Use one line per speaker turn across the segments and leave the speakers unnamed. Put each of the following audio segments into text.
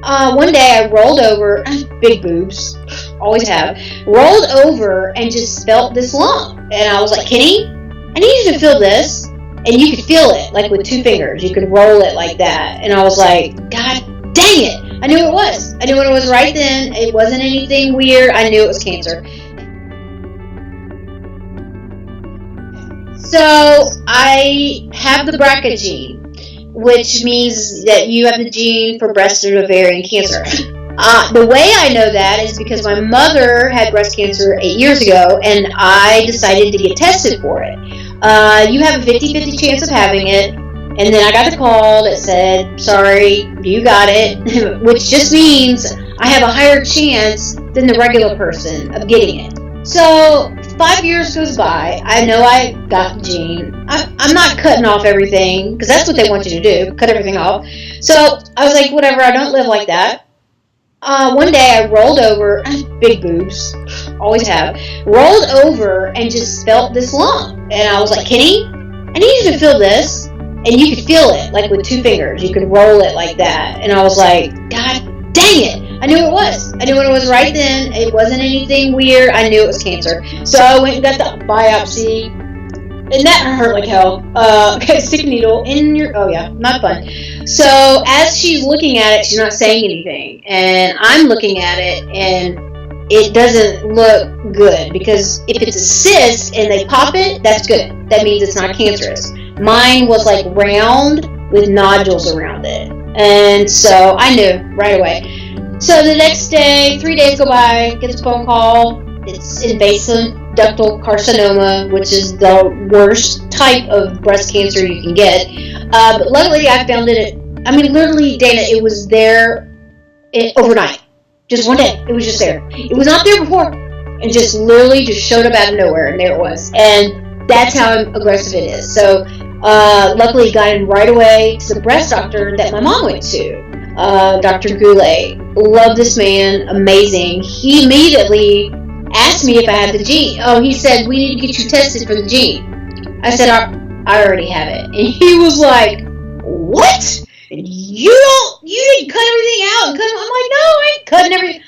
One day I rolled over, big boobs, always have, rolled over and just felt this lump. And I was like, Kenny, I need you to feel this. And you could feel it, like with 2 fingers. You could roll it like that. And I was like, God dang it. I knew it was. I knew what it was right then. It wasn't anything weird. I knew it was cancer. So I have the BRCA gene, which means that you have the gene for breast and ovarian cancer. The way I know that is because my mother had breast cancer 8 years ago, and I decided to get tested for it. You have a 50-50 chance of having it, and then I got the call that said, sorry, you got it, which just means I have a higher chance than the regular person of getting it. So 5 years goes by. I know I got the gene. I'm not cutting off everything, because that's what they want you to do, cut everything off. So I was like, whatever, I don't live like that. One day I rolled over, big boobs, always have, rolled over and just felt this lump. And I was like, Kenny, I need you to feel this. And you could feel it, like with 2 fingers. You could roll it like that. And I was like, God dang it. I knew it was. I knew what it was right then. It wasn't anything weird. I knew it was cancer. So I went and got the biopsy. And that hurt like hell. Stick a needle in your, oh yeah, not fun. So as she's looking at it, she's not saying anything. And I'm looking at it, and it doesn't look good. Because if it's a cyst and they pop it, that's good. That means it's not cancerous. Mine was like round with nodules around it. And so I knew right away. So the next day, 3 days go by, gets a phone call. It's invasive ductal carcinoma, which is the worst type of breast cancer you can get. But luckily I found it, literally, Dana, it was there overnight. Just one day. It was just there. It was not there before. And just literally just showed up out of nowhere, and there it was. And that's how aggressive it is. So luckily got in right away to the breast doctor that my mom went to. Dr. Goulet. Love this man. Amazing. He immediately asked me if I had the gene. Oh, he said, we need to get you tested for the gene. I said, I already have it. And he was like, what? You didn't cut everything out and cut it? I'm like, no, I ain't cutting everything.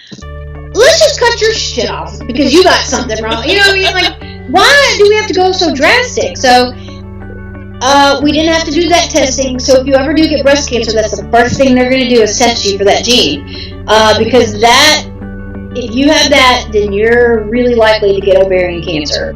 Let's just cut your shit off because you got something wrong. You know what I mean? Like, why do we have to go so drastic? So, we didn't have to do that testing. So if you ever do get breast cancer, that's the first thing they're going to do is test you for that gene. Because that, if you have that, then you're really likely to get ovarian cancer.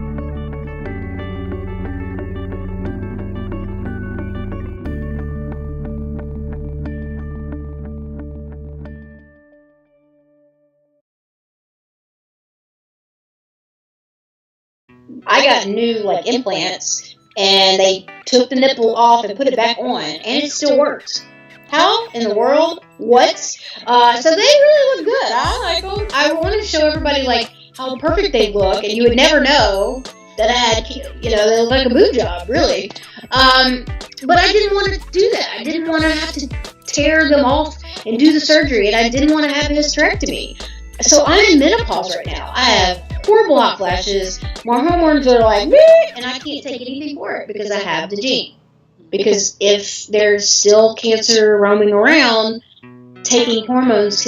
I got new implants, and they took the nipple off and put it back on, and it still works. How in the world? What? So they really look good. I like them. I wanted to show everybody how perfect they look, and you would never know that I had, they look like a boob job, really. But I didn't want to do that. I didn't want to have to tear them off and do the surgery, and I didn't want to have a hysterectomy. So I'm in menopause right now. I have horrible hot flashes. My hormones are like, meh, and I can't take anything for it because I have the gene. Because if there's still cancer roaming around, taking hormones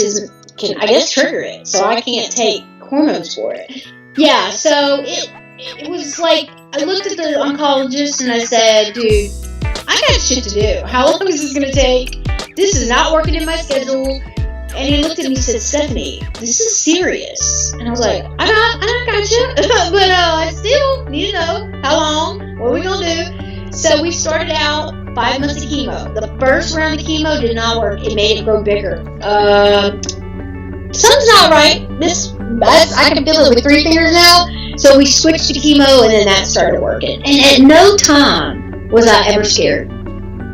can, I guess, trigger it. So I can't take hormones for it. Yeah, so it was like, I looked at the oncologist and I said, dude, I got shit to do. How long is this going to take? This is not working in my schedule. And he looked at me and said, Stephanie, this is serious. And I was like, I got you. But I still need to know how long, what are we going to do? So we started out 5 months of chemo. The first round of chemo did not work. It made it grow bigger. Something's not right. I can feel it with 3 fingers now. So we switched to chemo, and then that started working. And at no time was I ever scared.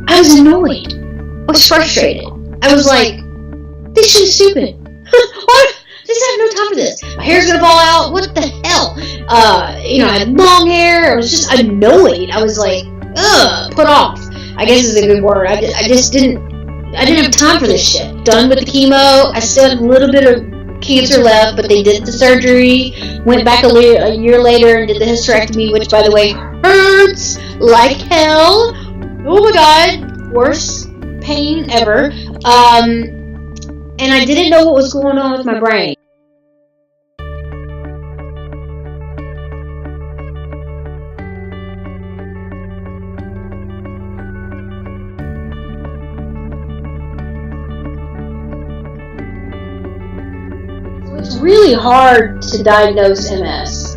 I was annoyed. I was frustrated. I was like, this shit is stupid. What? I have no time for this. My hair's gonna fall out. What the hell? I had long hair. I was just annoyed. I was like, put off. I guess is a good word. I didn't have time for this shit. Done with the chemo. I still had a little bit of cancer left, but they did the surgery. Went back a year later and did the hysterectomy, which, by the way, hurts like hell. Oh my God, worst pain ever. and I didn't know what was going on with my brain. It's really hard to diagnose MS.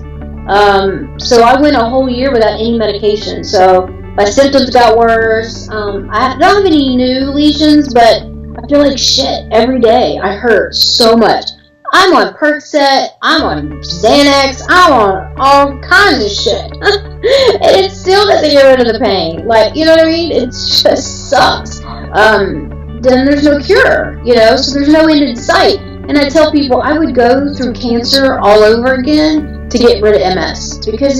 So I went a whole year without any medication. So my symptoms got worse. I don't have any new lesions, but I feel like shit every day. I hurt so much. I'm on Percocet, I'm on Xanax, I'm on all kinds of shit. And it still doesn't get rid of the pain. Like, you know what I mean? It just sucks. Then there's no cure, so there's no end in sight. And I tell people I would go through cancer all over again to get rid of MS, because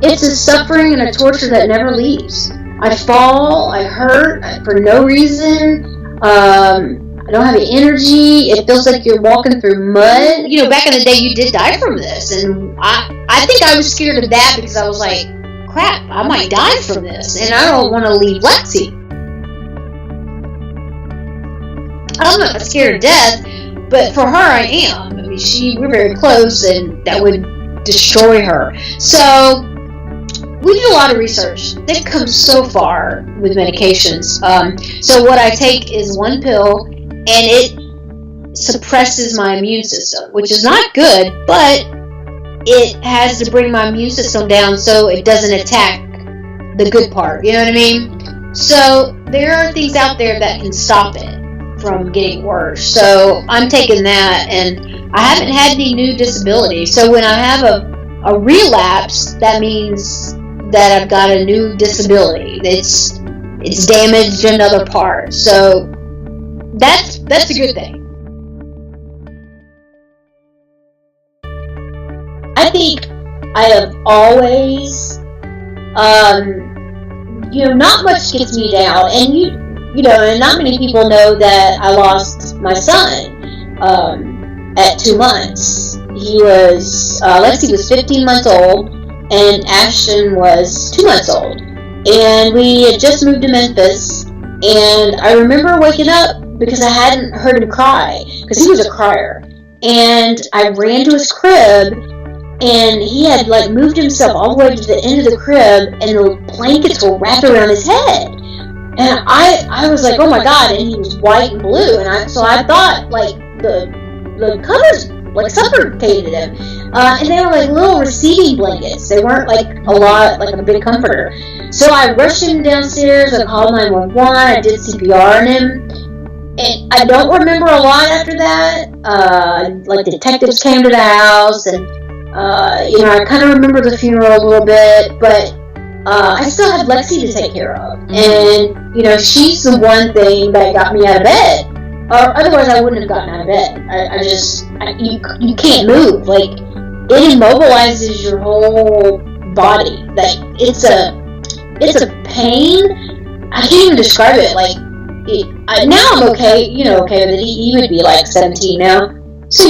it's a suffering and a torture that never leaves. I fall, I hurt for no reason. I don't have any energy. It feels like you're walking through mud. Back in the day, you did die from this, and I think I was scared of that because I was like, crap, I might die from this, and I don't want to leave Lexi. I'm not scared of death, but for her, I am. I mean, we're very close, and that would destroy her. So we did a lot of research. They've come so far with medications. So what I take is one pill, and it suppresses my immune system, which is not good, but it has to bring my immune system down so it doesn't attack the good part. You know what I mean? So there are things out there that can stop it from getting worse. So I'm taking that, and I haven't had any new disability. So when I have a relapse, that means that I've got a new disability. It's damaged another part. So that's a good thing. I think I have always, not much gets me down, and and not many people know that I lost my son at 2 months. Lexi was 15 months old, and Ashton was 2 months old. And we had just moved to Memphis, and I remember waking up because I hadn't heard him cry, because he was a crier. And I ran to his crib, and he had moved himself all the way to the end of the crib, and the blankets were wrapped around his head. And I was like, oh my god, and he was white and blue, and I thought the covers suffocated him, and they were little receiving blankets. They weren't a big comforter. So I rushed him downstairs. I called 911. I did CPR on him, and I don't remember a lot after that. Detectives came to the house, and I kind of remember the funeral a little bit, but I still had Lexi to take care of, and she's the one thing that got me out of bed. Or otherwise, I wouldn't have gotten out of bed. You can't move. It immobilizes your whole body. It's a pain. I can't even describe it. Now I'm okay. Okay with it. He would be 17 now. So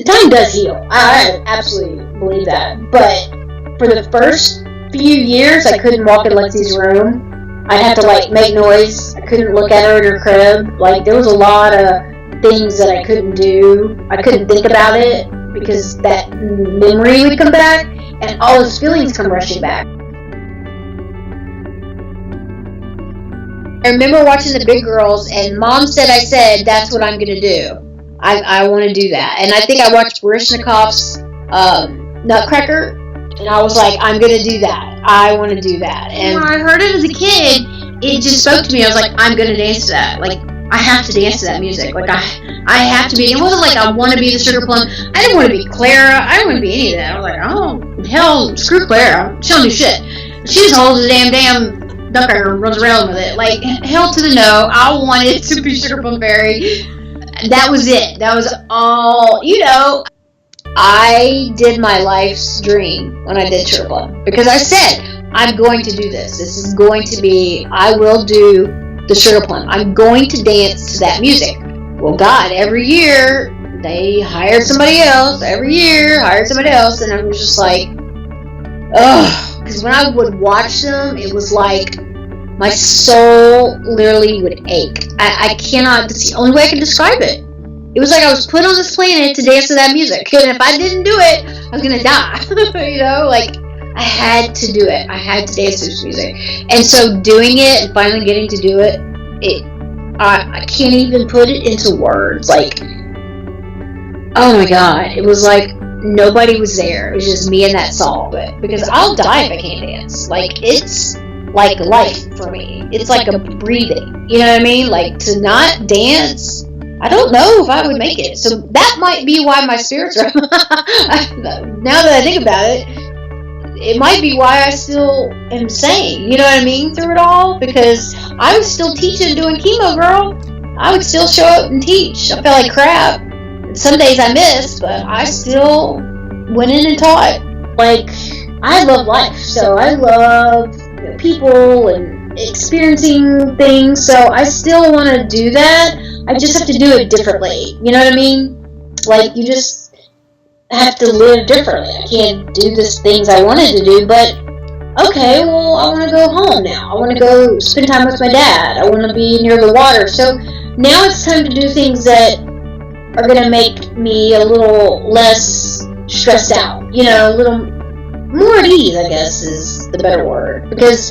time does heal. I absolutely believe that. But for the first few years, I couldn't walk in Lexi's room. I'd have to make noise. I couldn't look at her in her crib. There was a lot of things that I couldn't do. I couldn't think about it because that memory would come back, and all those feelings come rushing back. I remember watching the Big Girls, and Mom said, that's what I'm going to do. I want to do that. And I think I watched Baryshnikov's Nutcracker, and I was like, I'm going to do that. I want to do that. And when I heard it as a kid, it just spoke to me. I was like, I'm going to dance to that. I have to dance to that music. I have to be. It wasn't I want to be the Sugar Plum. I didn't want to be Clara. I didn't want to be any of that. I was like, oh, hell, screw Clara. She don't do shit. She just holds the damn Nutcracker and runs around with it. Hell to the no. I wanted to be Sugar Plum Fairy. That was it. That was all, I did my life's dream when I did Sugar Plum, because I said, I'm going to do this. This is going to be, I will do the Sugar Plum. I'm going to dance to that music. Well, God, every year, they hired somebody else. Every year, hired somebody else, and I was just like, ugh. Because when I would watch them, it was like my soul literally would ache. I cannot, it's the only way I can describe it. It was like I was put on this planet to dance to that music. And if I didn't do it, I was going to die. You know, like, I had to do it. I had to dance to this music. And so doing it and finally getting to do it, I can't even put it into words. Like, oh my God. It was like nobody was there. It was just me and that song. But because I'll die if I can't dance. Like, it's like life for me. It's like a breathing. You know what I mean? Like, to not dance, I don't know if I would make it. So that might be why my spirits are... Now that I think about it, it might be why I still am sane. You know what I mean? Through it all. Because I was still teaching, doing chemo, girl. I would still show up and teach. I felt like crap. Some days I missed, but I still went in and taught. Like, I love life. So I love people and experiencing things, so I still want to do that. I just have to do it differently. You know what I mean? Like, you just have to live differently. I can't do the things I wanted to do, but okay, well, I want to go home now. I want to go spend time with my dad. I want to be near the water. So now it's time to do things that are going to make me a little less stressed out. You know, a little more at ease, I guess, is the better word. Because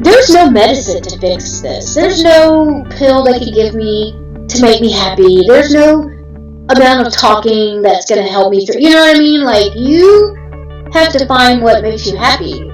there's no medicine to fix this. There's no pill they could give me to make me happy. There's no amount of talking that's going to help me through. You know what I mean? Like, you have to find what makes you happy.